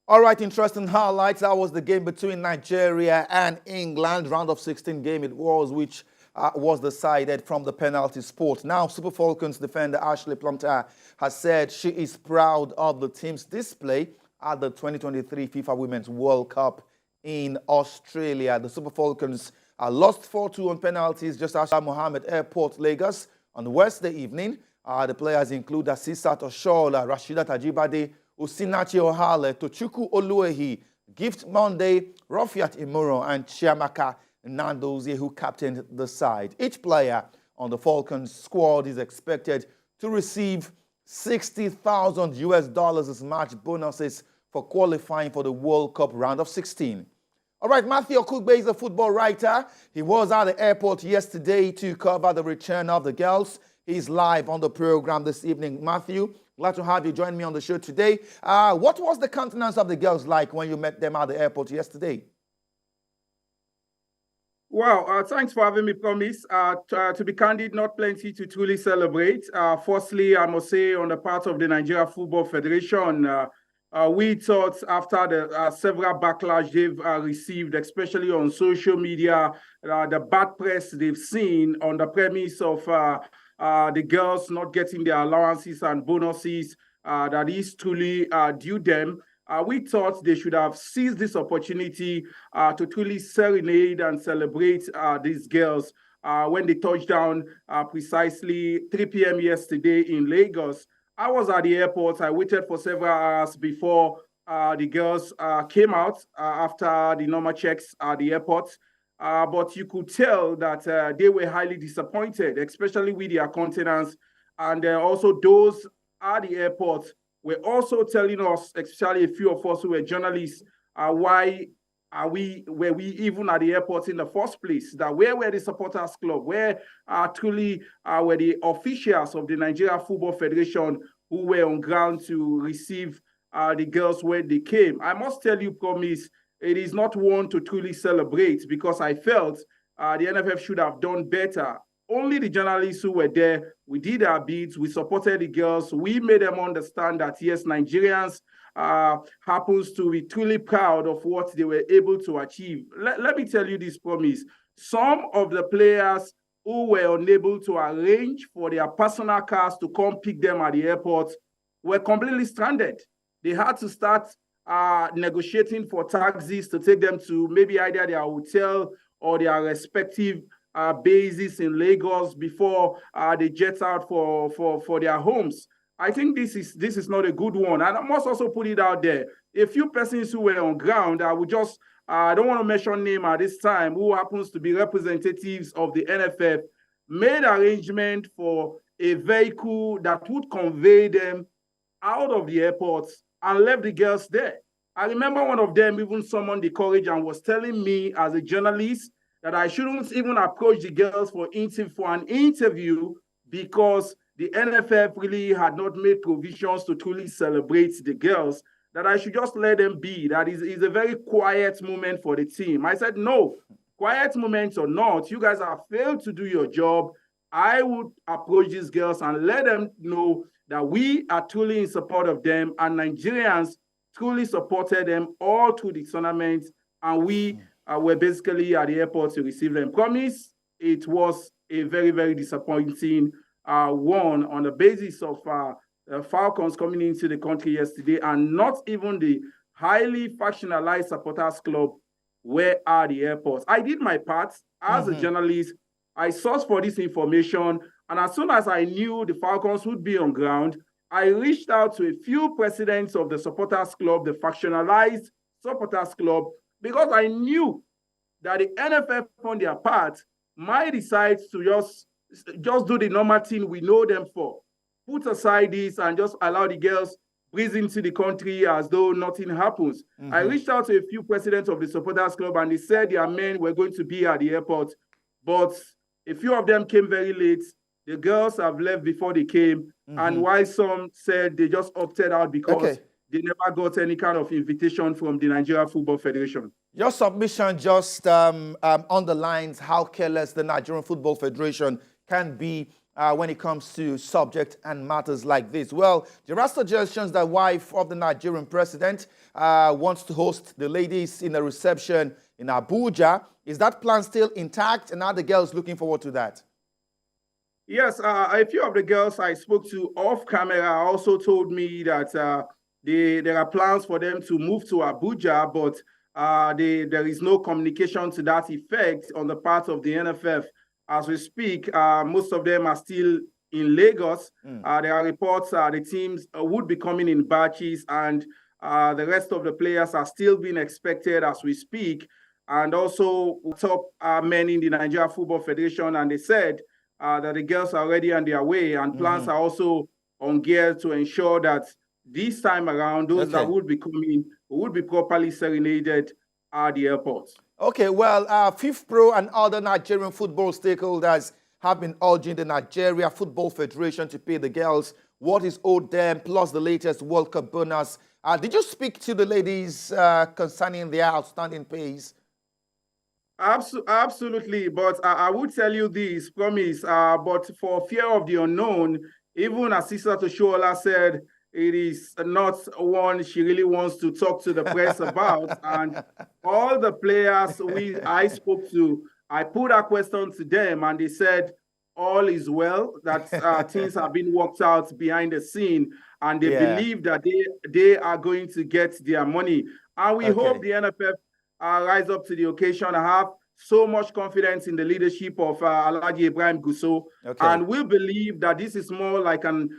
All right, interesting highlights. That was the game between Nigeria and England. Round of 16 game it was, which was decided from the penalty spot. Now, Super Falcons defender Ashley Plumter has said she is proud of the team's display at the 2023 FIFA Women's World Cup in Australia. The Super Falcons lost 4-2 on penalties just outside Mohammed Airport, Lagos on Wednesday evening. The players include Asisat Oshola, Rashidat Ajibade, Usinachi Ohale, Tochukwu Oluehi, Gift Monday, Rafiat Imuro, and Chiamaka Nandozie, who captained the side. Each player on the Falcons squad is expected to receive $60,000 as match bonuses for qualifying for the World Cup round of 16. All right, Matthew Okugbe is a football writer. He was at the airport yesterday to cover the return of the girls. He's live on the program this evening. Matthew, glad to have you join me on the show today. What was the countenance of the girls like when you met them at the airport yesterday? Well, thanks for having me, Promise. To be candid, not plenty to truly celebrate. Firstly, I must say on the part of the Nigeria Football Federation, we thought after the several backlash they've received, especially on social media, the bad press they've seen on the premise of the girls not getting their allowances and bonuses that is truly due them. We thought they should have seized this opportunity to truly serenade and celebrate these girls when they touched down precisely 3 p.m. yesterday in Lagos. I was at the airport. I waited for several hours before the girls came out after the normal checks at the airport. But you could tell that they were highly disappointed, especially with their countenance. And also those at the airport were also telling us, especially a few of us who were journalists, why were we even at the airport in the first place? That where were the supporters club? Where truly were the officials of the Nigeria Football Federation who were on ground to receive the girls when they came? I must tell you, Promise, it is not one to truly celebrate because I felt the NFF should have done better. Only the journalists who were there, we did our bits, we supported the girls, we made them understand that yes, Nigerians happens to be truly proud of what they were able to achieve. Let me tell you this, Promise. Some of the players who were unable to arrange for their personal cars to come pick them at the airport were completely stranded. They had to start negotiating for taxis to take them to maybe either their hotel or their respective bases in Lagos before they jet out for their homes. I think this is not a good one. And I must also put it out there. A few persons who were on ground, I would just, I don't want to mention name at this time, who happens to be representatives of the NFF, made arrangement for a vehicle that would convey them out of the airport and left the girls there. I remember one of them even summoned the courage and was telling me as a journalist that I shouldn't even approach the girls for an interview because the NFF really had not made provisions to truly celebrate the girls, that I should just let them be. That is a very quiet moment for the team. I said, no, quiet moments or not, you guys have failed to do your job. I would approach these girls and let them know that we are truly in support of them and Nigerians truly supported them all through the tournament, and we were basically at the airport to receive them. Promise, it was a very, very disappointing one on the basis of Falcons coming into the country yesterday, and not even the highly factionalized supporters club were at the airport. I did my part as a journalist. I sourced for this information, and as soon as I knew the Falcons would be on ground, I reached out to a few presidents of the supporters club, the factionalized supporters club, because I knew that the NFF on their part might decide to just do the normal thing we know them for. Put aside this and just allow the girls breeze into the country as though nothing happens. I reached out to a few presidents of the supporters club and they said their men were going to be at the airport, but a few of them came very late. The girls have left before they came. And while some said they just opted out because they never got any kind of invitation from the Nigeria Football Federation. Your submission just underlines how careless the Nigerian Football Federation can be when it comes to subject and matters like this? Well, there are suggestions that wife of the Nigerian president wants to host the ladies in a reception in Abuja. Is that plan still intact, and are the girls looking forward to that? Yes, a few of the girls I spoke to off camera also told me that there are plans for them to move to Abuja, but there is no communication to that effect on the part of the NFF. As we speak, most of them are still in Lagos. There are reports the teams would be coming in batches, and the rest of the players are still being expected as we speak. And also top men in the Nigeria Football Federation, and they said that the girls are already on their way, and plans are also on gear to ensure that this time around, those that would be coming would be properly serenaded at the airport. Okay, well, FIFPro and other Nigerian football stakeholders have been urging the Nigeria Football Federation to pay the girls what is owed them, plus the latest World Cup bonus. Did you speak to the ladies concerning their outstanding pays? Absolutely, but I would tell you this, promise, but for fear of the unknown, even as Sister Toshola said, it is not one she really wants to talk to the press about. And all the players I spoke to, I put a question to them, and they said all is well, that things have been worked out behind the scene, and they believe that they are going to get their money. And we hope the NFF rise up to the occasion. I have so much confidence in the leadership of Alhaji Ibrahim Gusso, and we believe that this is more like an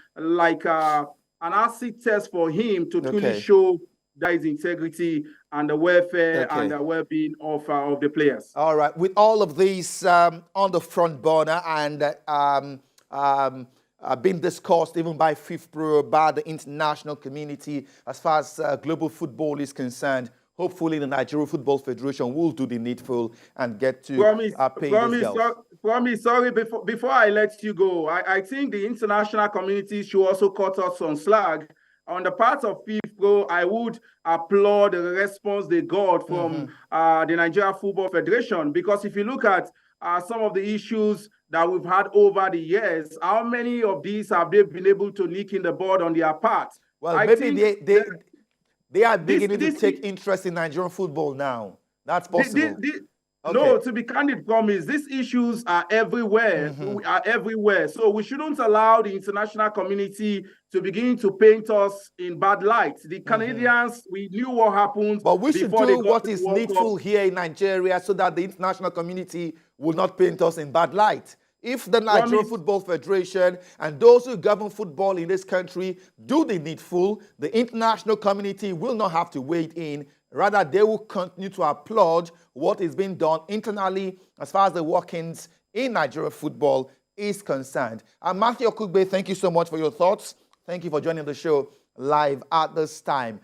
acid test for him to truly show that his integrity and the welfare and the well-being of the players. All right. With all of these on the front burner and being discussed even by FIFPro, by the international community, as far as global football is concerned, hopefully the Nigeria Football Federation will do the needful and get to pay these girls. Promise, sorry, before I let you go, I think the international community should also cut us some slack. On the part of FIFPro, I would applaud the response they got from the Nigeria Football Federation, because if you look at some of the issues that we've had over the years, how many of these have they been able to nick in the bud on their part? Well, maybe they are beginning to take interest in Nigerian football now. That's possible. No, to be candid, promise, these issues are everywhere. We are everywhere. So we shouldn't allow the international community to begin to paint us in bad light. The Canadians, we knew what happened. But we should do what is needful here in Nigeria so that the international community will not paint us in bad light. If the Nigeria Football Federation and those who govern football in this country do the needful, the international community will not have to wade in. Rather, they will continue to applaud what is being done internally as far as the workings in Nigeria football is concerned. Matthew Okugbe, thank you so much for your thoughts. Thank you for joining the show live at this time.